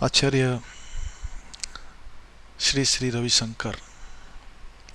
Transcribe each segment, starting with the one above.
आचार्य श्री श्री रविशंकर,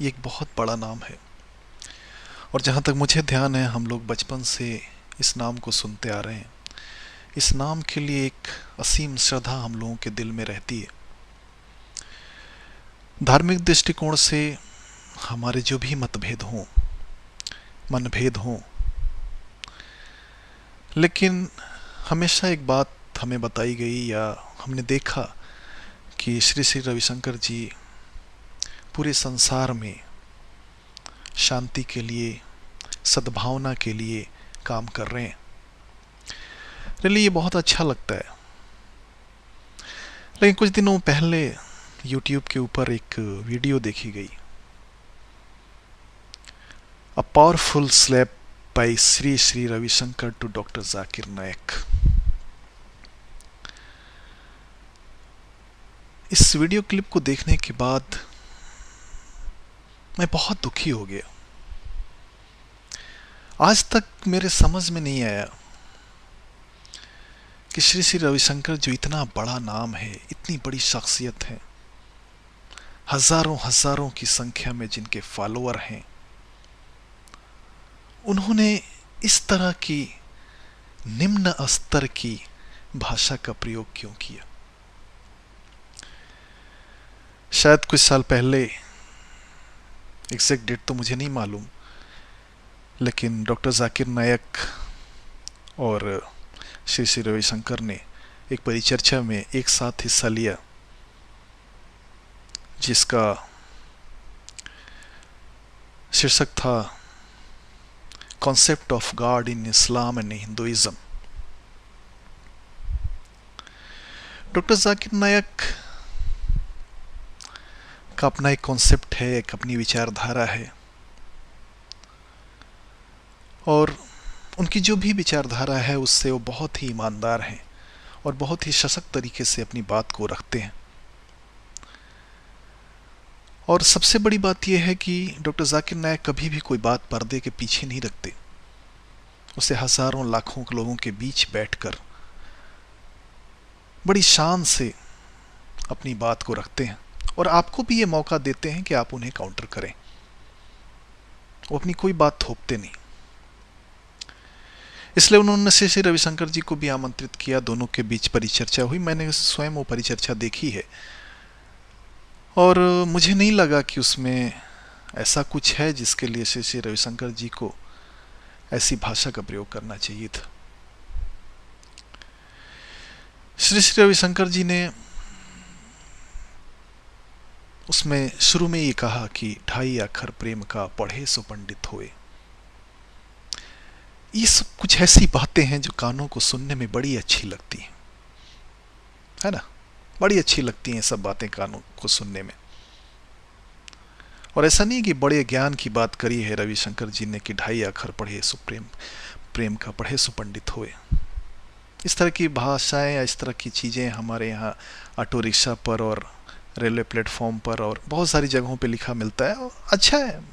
ये एक बहुत बड़ा नाम है। और जहाँ तक मुझे ध्यान है, हम लोग बचपन से इस नाम को सुनते आ रहे हैं। इस नाम के लिए एक असीम श्रद्धा हम लोगों के दिल में रहती है। धार्मिक दृष्टिकोण से हमारे जो भी मतभेद हों, मनभेद हों, लेकिन हमेशा एक बात हमें बताई गई या हमने देखा कि श्री श्री रविशंकर जी पूरे संसार में शांति के लिए, सद्भावना के लिए काम कर रहे हैं। रियली ये बहुत अच्छा लगता है। लेकिन कुछ दिनों पहले YouTube के ऊपर एक वीडियो देखी गई, a powerful slap by Shri Shri Ravishankar to doctor Zakir Naik. इस वीडियो क्लिप को देखने के बाद मैं बहुत दुखी हो गया। आज तक मेरे समझ में नहीं आया कि श्री श्री रविशंकर जो इतना बड़ा नाम है, इतनी बड़ी शख्सियत है, हजारों हजारों की संख्या में जिनके फॉलोअर हैं, उन्होंने इस तरह की निम्न स्तर की भाषा का प्रयोग क्यों किया। शायद कुछ साल पहले, एग्जैक्ट डेट तो मुझे नहीं मालूम, लेकिन डॉक्टर जाकिर नायक और श्री श्री रविशंकर ने एक परिचर्चा में एक साथ हिस्सा लिया, जिसका शीर्षक था concept of God in Islam and Hinduism. Doctor Zakir Naik का अपना एक कॉन्सेप्ट है, एक अपनी विचारधारा है, और उनकी जो भी विचारधारा है उससे वो बहुत ही ईमानदार हैं और बहुत ही सशक्त तरीके से अपनी बात को रखते हैं। और सबसे बड़ी बात यह है कि डॉक्टर जाकिर नायक कभी भी कोई बात पर्दे के पीछे नहीं रखते। उसे हजारों लाखों लोगों के बीच बैठकर बड़ी शान से अपनी बात को रखते हैं और आपको भी ये मौका देते हैं कि आप उन्हें काउंटर करें। वो अपनी कोई बात थोपते नहीं। इसलिए उन्होंने श्री श्री रविशंकर जी को भी आमंत्रित किया। दोनों के बीच परिचर्चा हुई। मैंने स्वयं वो परिचर्चा देखी है और मुझे नहीं लगा कि उसमें ऐसा कुछ है जिसके लिए श्री श्री रविशंकर जी को ऐसी भाषा का प्रयोग करना चाहिए था। श्री श्री रविशंकर जी ने उसमें शुरू में ये कहा कि ढाई अखर प्रेम का पढ़े सो पंडित होए। ये सब कुछ ऐसी बातें हैं जो कानों को सुनने में बड़ी अच्छी लगती हैं, है ना। बड़ी अच्छी लगती हैं सब बातें कानों को सुनने में। और ऐसा नहीं कि बड़े ज्ञान की बात करी है रविशंकर जी ने कि ढाई अखर पढ़े सो प्रेम का पढ़े सो पंडित होए। इस तरह की भाषाएं या इस तरह की चीज़ें हमारे यहाँ ऑटो रिक्शा पर और रेलवे प्लेटफॉर्म पर और बहुत सारी जगहों पे लिखा मिलता है। और अच्छा है,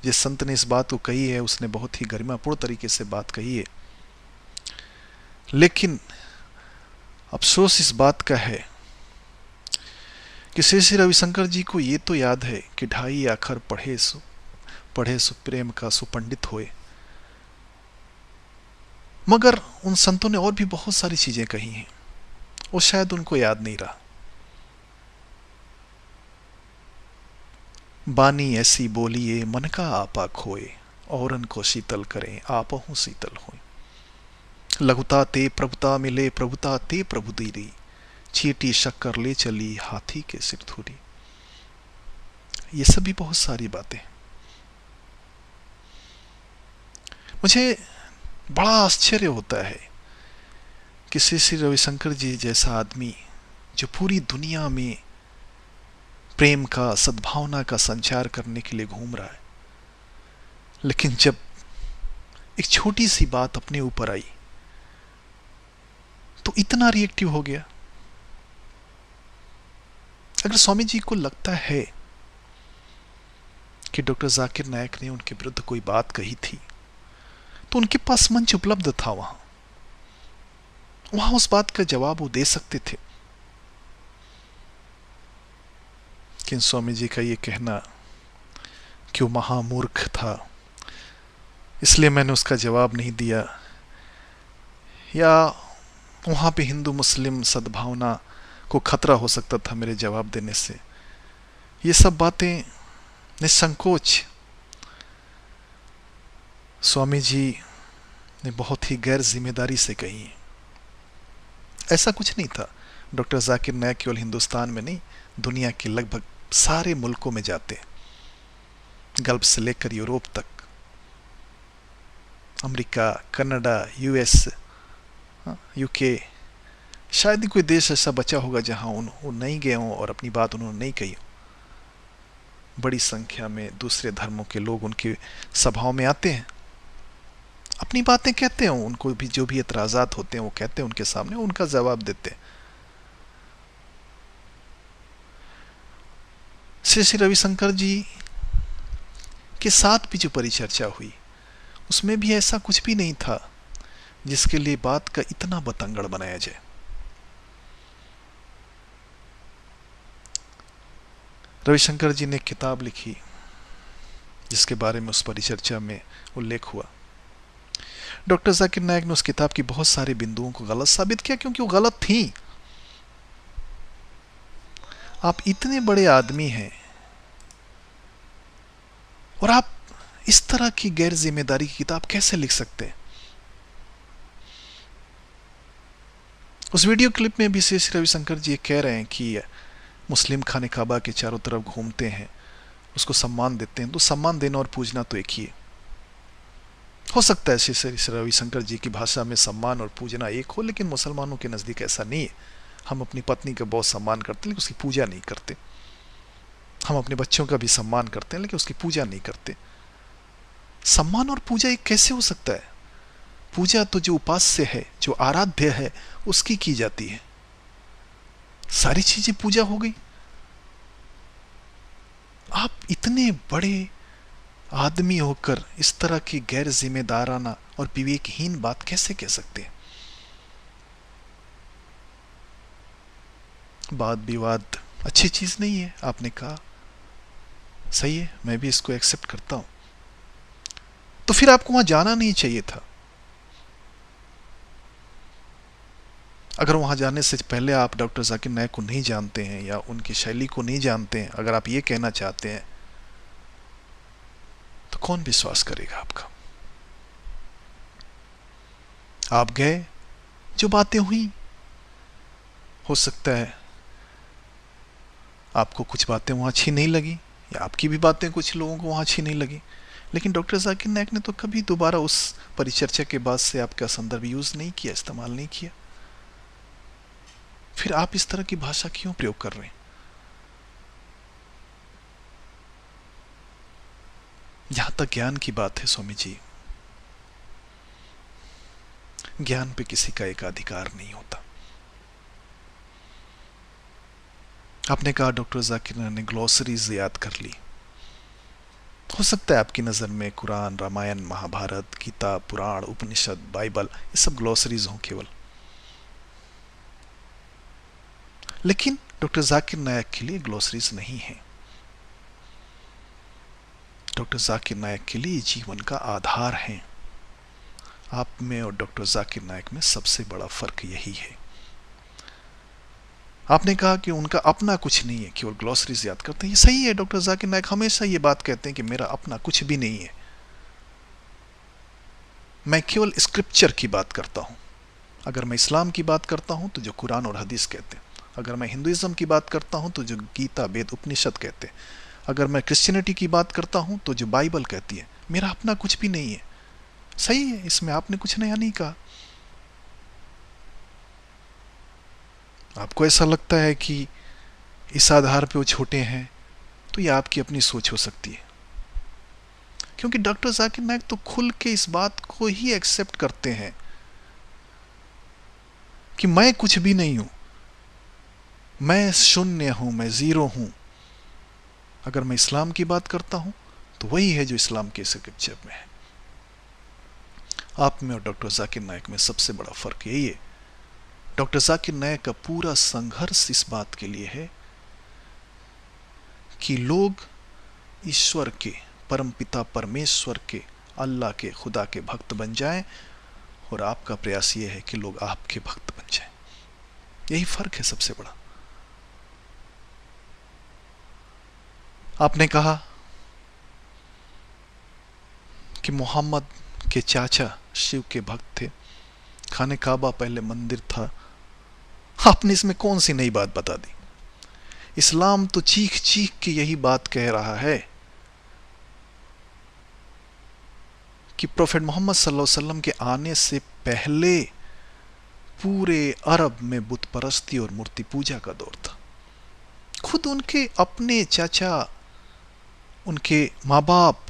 जिस संत ने इस बात को कही है उसने बहुत ही गरिमापूर्ण तरीके से बात कही है। लेकिन अफसोस इस बात का है कि श्री श्री रविशंकर जी को ये तो याद है कि ढाई अखर पढ़े सो प्रेम का सो पंडित होए, मगर उन संतों ने और भी बहुत सारी चीजें कही हैं, वो शायद उनको याद नहीं रहा। बानी ऐसी बोलिए मन का आपा खोए, औरन को शीतल करें आपहु शीतल होए। लघुता ते प्रभुता मिले प्रभुता ते प्रभु दीरी, चीटी शक्कर ले चली हाथी के सिर धूरी। ये सब भी बहुत सारी बातें। मुझे बड़ा आश्चर्य होता है कि श्री श्री रविशंकर जी जैसा आदमी जो पूरी दुनिया में प्रेम का, सद्भावना का संचार करने के लिए घूम रहा है, लेकिन जब एक छोटी सी बात अपने ऊपर आई तो इतना रिएक्टिव हो गया। अगर स्वामी जी को लगता है कि डॉक्टर जाकिर नायक ने उनके विरुद्ध कोई बात कही थी तो उनके पास मंच उपलब्ध था, वहां उस बात का जवाब वो दे सकते थे। लेकिन स्वामी जी का ये कहना कि वो महामूर्ख था, इसलिए मैंने उसका जवाब नहीं दिया, या वहाँ पे हिंदू मुस्लिम सद्भावना को खतरा हो सकता था मेरे जवाब देने से, ये सब बातें निसंकोच स्वामी जी ने बहुत ही गैर जिम्मेदारी से कही है। ऐसा कुछ नहीं था। डॉक्टर जाकिर नायक केवल हिंदुस्तान में नहीं, दुनिया के लगभग सारे मुल्कों में जाते, गल्फ से लेकर यूरोप तक, अमेरिका, कनाडा, यूएस, यूके, शायद ही कोई देश ऐसा बचा होगा जहां वो नहीं गए हों और अपनी बात उन्होंने नहीं कही हो। बड़ी संख्या में दूसरे धर्मों के लोग उनकी सभाओं में आते हैं, अपनी बातें कहते हैं, उनको भी जो भी एतराज़ात होते हैं वो कहते हैं उनके सामने, उनका जवाब देते हैं। श्री श्री रविशंकर जी के साथ भी जो परिचर्चा हुई उसमें भी ऐसा कुछ भी नहीं था जिसके लिए बात का इतना बतंगड़ बनाया जाए। रविशंकर जी ने किताब लिखी जिसके बारे में उस परिचर्चा में उल्लेख हुआ। डॉक्टर जाकिर नायक ने उस किताब की बहुत सारे बिंदुओं को गलत साबित किया क्योंकि वो गलत थी। आप इतने बड़े आदमी हैं और आप इस तरह की गैर जिम्मेदारी की किताब कैसे लिख सकते हैं? उस वीडियो क्लिप में भी श्री रविशंकर जी कह रहे हैं कि मुस्लिम खाने काबा के चारों तरफ घूमते हैं, उसको सम्मान देते हैं। तो सम्मान देना और पूजना तो एक ही है। हो सकता है श्री रविशंकर जी की भाषा में सम्मान और पूजना एक हो, लेकिन मुसलमानों के नज़दीक ऐसा नहीं है। हम अपनी पत्नी का बहुत सम्मान करते हैं लेकिन उसकी पूजा नहीं करते। हम अपने बच्चों का भी सम्मान करते हैं लेकिन उसकी पूजा नहीं करते। सम्मान और पूजा एक कैसे हो सकता है? पूजा तो जो उपास्य है, जो आराध्य है, उसकी की जाती है। सारी चीजें पूजा हो गई। आप इतने बड़े आदमी होकर इस तरह की गैर जिम्मेदाराना और विवेकहीन बात कैसे कह सकते हैं? वाद विवाद अच्छी चीज नहीं है, आपने कहा, सही है, मैं भी इसको एक्सेप्ट करता हूं। तो फिर आपको वहां जाना नहीं चाहिए था। अगर वहां जाने से पहले आप डॉक्टर जाकिर नायक को नहीं जानते हैं या उनकी शैली को नहीं जानते हैं, अगर आप ये कहना चाहते हैं, तो कौन विश्वास करेगा आपका? आप गए, जो बातें हुई, हो सकता है आपको कुछ बातें वहां अच्छी नहीं लगी या आपकी भी बातें कुछ लोगों को वहां अच्छी नहीं लगी, लेकिन डॉक्टर जाकिर नायक ने तो कभी दोबारा उस परिचर्चा के बाद से आपका संदर्भ यूज नहीं किया, इस्तेमाल नहीं किया। फिर आप इस तरह की भाषा क्यों प्रयोग कर रहे हैं? यहां तक ज्ञान की बात है स्वामी जी, ज्ञान पे किसी का एक अधिकार नहीं होता। आपने कहा डॉक्टर जाकिर नायक ने ग्लॉसरीज याद कर ली। हो सकता है आपकी नजर में कुरान, रामायण, महाभारत, गीता, पुराण, उपनिषद, बाइबल, ये सब ग्लॉसरीज हों केवल, लेकिन डॉक्टर जाकिर नायक के लिए ग्लॉसरीज नहीं है। डॉक्टर जाकिर नायक के लिए जीवन का आधार है। आप में और डॉक्टर जाकिर नायक में सबसे बड़ा फर्क यही है। आपने कहा कि उनका अपना कुछ नहीं है, केवल ग्लॉसरीज याद करते हैं। ये सही है, डॉक्टर जाकिर नायक हमेशा ये बात कहते हैं कि मेरा अपना कुछ भी नहीं है, मैं केवल स्क्रिप्चर की बात करता हूं। अगर मैं इस्लाम की बात करता हूं तो जो कुरान और हदीस कहते हैं, अगर मैं हिंदुइज्म की बात करता हूं तो जो गीता, वेद, उपनिषद कहते हैं, अगर मैं क्रिश्चियनिटी की बात करता हूं तो जो बाइबल कहती है। मेरा अपना कुछ भी नहीं है। सही है, इसमें आपने कुछ नया नहीं कहा। आपको ऐसा लगता है कि इस आधार पे वो छोटे हैं, तो ये आपकी अपनी सोच हो सकती है, क्योंकि डॉक्टर जाकिर नायक तो खुल के इस बात को ही एक्सेप्ट करते हैं कि मैं कुछ भी नहीं हूं, मैं शून्य हूं, मैं जीरो हूं। अगर मैं इस्लाम की बात करता हूं तो वही है जो इस्लाम के स्क्रिप्चर में है। आप में और डॉक्टर जाकिर नायक में सबसे बड़ा फर्क यही है। डॉक्टर जाकिर नायक का पूरा संघर्ष इस बात के लिए है कि लोग ईश्वर के, परमपिता परमेश्वर के, अल्लाह के, खुदा के भक्त बन जाएं, और आपका प्रयास ये है कि लोग आपके भक्त बन जाएं। यही फर्क है सबसे बड़ा। आपने कहा कि मोहम्मद के चाचा शिव के भक्त थे, खाने काबा पहले मंदिर था। आपने इसमें कौन सी नई बात बता दी? इस्लाम तो चीख चीख के यही बात कह रहा है कि प्रोफेट मोहम्मद सल्लल्लाहु अलैहि वसल्लम के आने से पहले पूरे अरब में बुत परस्ती और मूर्ति पूजा का दौर था। खुद उनके अपने चाचा, उनके माँ बाप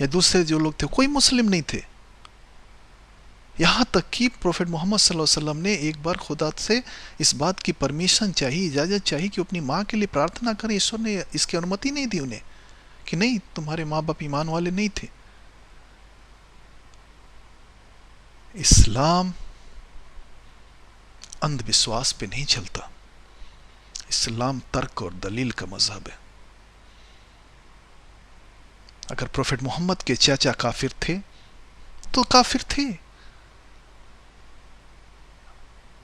या दूसरे जो लोग थे, कोई मुस्लिम नहीं थे। यहां तक कि प्रोफेट मोहम्मद सल्लल्लाहु अलैहि वसल्लम ने एक बार खुदा से इस बात की परमिशन चाहिए, इजाजत चाहिए कि अपनी माँ के लिए प्रार्थना करें। ईश्वर ने इसकी अनुमति नहीं दी उन्हें कि नहीं, तुम्हारे माँ बाप ईमान वाले नहीं थे। इस्लाम अंधविश्वास पे नहीं चलता। इस्लाम तर्क और दलील का मजहब है। अगर प्रोफेट मोहम्मद के चाचा काफिर थे तो काफिर थे।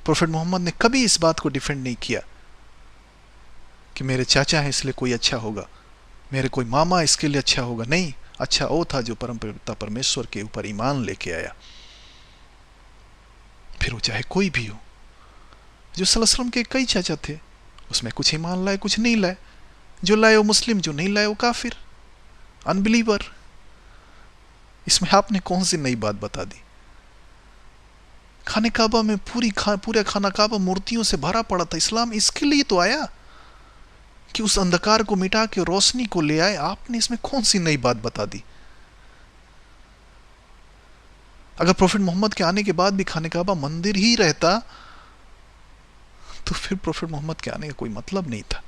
प्रोफेट मोहम्मद ने कभी इस बात को डिफेंड नहीं किया कि मेरे चाचा हैं इसलिए कोई अच्छा होगा, मेरे कोई मामा इसके लिए अच्छा होगा। नहीं, अच्छा वो था जो परमपिता परमेश्वर के ऊपर ईमान लेके आया, फिर वो चाहे कोई भी हो। जो सल्लल्लाहु अलैहि वसल्लम के कई चाचा थे, उसमें कुछ ईमान लाए, कुछ नहीं लाए। जो लाए वो मुस्लिम, जो नहीं लाए वो काफिर, अनबिलीवर। इसमें आपने कौन सी नई बात बता दी? खाने काबा में पूरा खाना काबा मूर्तियों से भरा पड़ा था। इस्लाम इसके लिए तो आया कि उस अंधकार को मिटा के रोशनी को ले आए। आपने इसमें कौन सी नई बात बता दी? अगर प्रोफेट मोहम्मद के आने के बाद भी खाने काबा मंदिर ही रहता तो फिर प्रोफेट मोहम्मद के आने का कोई मतलब नहीं था।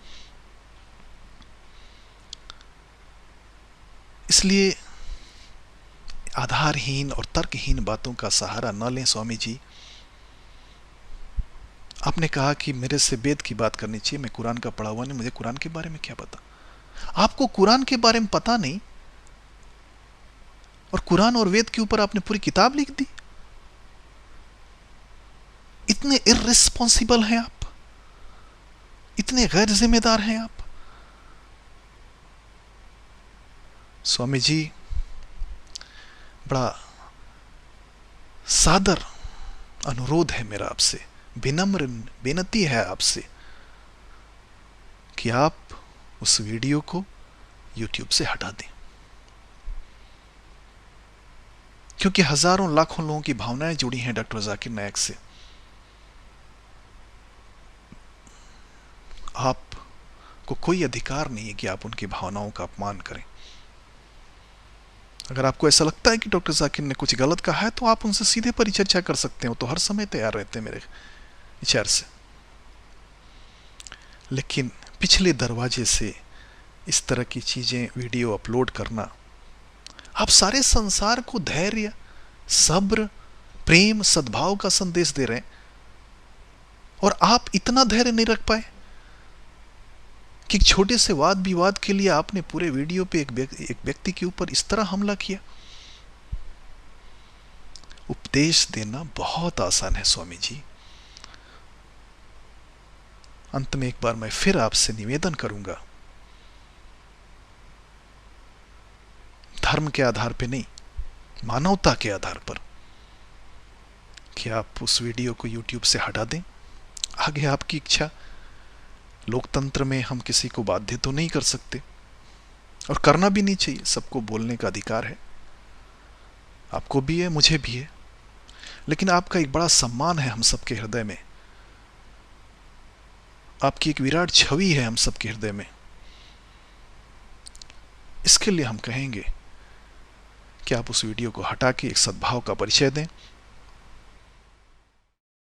इसलिए आधारहीन और तर्कहीन बातों का सहारा न लें स्वामी जी। आपने कहा कि मेरे से वेद की बात करनी चाहिए, मैं कुरान का पढ़ा हुआ नहीं, मुझे कुरान के बारे में क्या पता। आपको कुरान के बारे में पता नहीं और कुरान और वेद के ऊपर आपने पूरी किताब लिख दी। इतने इर्रिस्पॉन्सिबल हैं आप, इतने गैर जिम्मेदार हैं आप। स्वामी जी, बड़ा सादर अनुरोध है मेरा आपसे, विनम्र बेनती है आपसे कि आप उस वीडियो को YouTube से हटा दें, क्योंकि हजारों लाखों लोगों की भावनाएं जुड़ी हैं डॉक्टर जाकिर नायक से। आपको कोई अधिकार नहीं है कि आप उनकी भावनाओं का अपमान करें। अगर आपको ऐसा लगता है कि डॉक्टर जाकिर ने कुछ गलत कहा है तो आप उनसे सीधे परिचर्चा कर सकते हो, तो हर समय तैयार रहते हैं मेरे विचार से। लेकिन पिछले दरवाजे से इस तरह की चीजें वीडियो अपलोड करना, आप सारे संसार को धैर्य, सब्र, प्रेम, सद्भाव का संदेश दे रहे हैं और आप इतना धैर्य नहीं रख पाए कि छोटे से वाद विवाद के लिए आपने पूरे वीडियो पे एक व्यक्ति के ऊपर इस तरह हमला किया। उपदेश देना बहुत आसान है स्वामी जी। अंत में एक बार मैं फिर आपसे निवेदन करूंगा, धर्म के आधार पे नहीं, मानवता के आधार पर, कि आप उस वीडियो को YouTube से हटा दें। आगे आपकी इच्छा। लोकतंत्र में हम किसी को बाध्य तो नहीं कर सकते और करना भी नहीं चाहिए, सबको बोलने का अधिकार है, आपको भी है, मुझे भी है। लेकिन आपका एक बड़ा सम्मान है हम सबके हृदय में, आपकी एक विराट छवि है हम सबके हृदय में। इसके लिए हम कहेंगे कि आप उस वीडियो को हटा के एक सद्भाव का परिचय दें।